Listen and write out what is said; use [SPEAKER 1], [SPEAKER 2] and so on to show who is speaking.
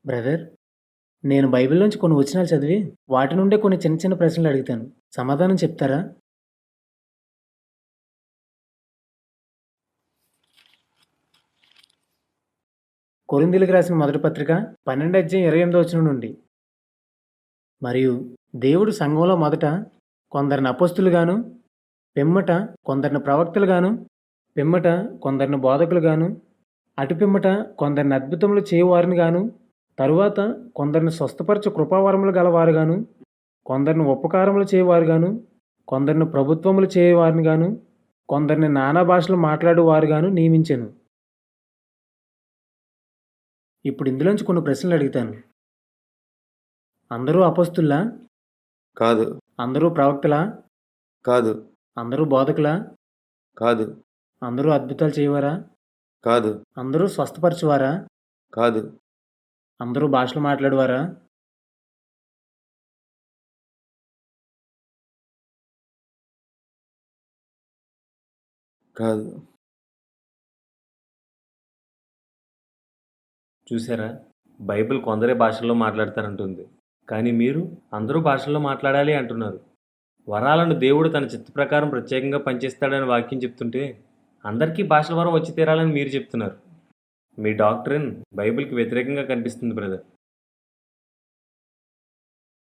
[SPEAKER 1] Brother, నేను బైబిల్‌లోంచి కొన్ని వచనాలు చదివి, వాటి నుండే కొన్ని చిన్న చిన్న ప్రశ్నలు అడుగుతాను. సమాధానం చెప్తారా? కొరింథీయులకు రాసిన మొదటి పత్రిక 12 అధ్యాయం 28 వచనం నుండి. మరియు దేవుడు సంఘంలో మొదట కొందరిని అపొస్తలుగాను, పిమ్మట కొందరిని ప్రవక్తలుగాను, పిమ్మట కొందరిని బోధకులుగాను, అటు పిమ్మట కొందరిని అద్భుతములు చేయువారిని గాను, తరువాత కొందరిని స్వస్థపరచు కృపావరములు గలవారుగాను, కొందరిని ఉపకారములు చేయువారుగాను, కొందరిని ప్రభుత్వములు చేయువారిని గాను, కొందరిని నానా భాషలు మాట్లాడువారుగాను నియమించెను. ఇప్పుడు ఇందులోంచి కొన్ని ప్రశ్నలు అడుగుతాను. అందరూ అపొస్తలులా?
[SPEAKER 2] కాదు.
[SPEAKER 1] అందరూ ప్రవక్తలా?
[SPEAKER 2] కాదు.
[SPEAKER 1] అందరూ బోధకులా?
[SPEAKER 2] కాదు.
[SPEAKER 1] అందరూ అద్భుతాలు చేయవారా?
[SPEAKER 2] కాదు.
[SPEAKER 1] అందరూ స్వస్థపరచువారా?
[SPEAKER 2] కాదు.
[SPEAKER 1] అందరూ భాషలు మాట్లాడువారా?
[SPEAKER 2] కాదు.
[SPEAKER 3] చూసారా, బైబిల్ కొందరే భాషల్లో మాట్లాడతారంటుంది, కానీ మీరు అందరూ భాషల్లో మాట్లాడాలి అంటున్నారు. వరాలను దేవుడు తన చిత్త ప్రకారం ప్రత్యేకంగా పనిచేస్తాడని వాక్యం చెప్తుంటే అందరికీ భాషల వరం వచ్చి తీరాలని మీరు చెప్తున్నారు. మీ డాక్ట్రిన్ బైబిల్కి వ్యతిరేకంగా కనిపిస్తుంది బ్రదర్.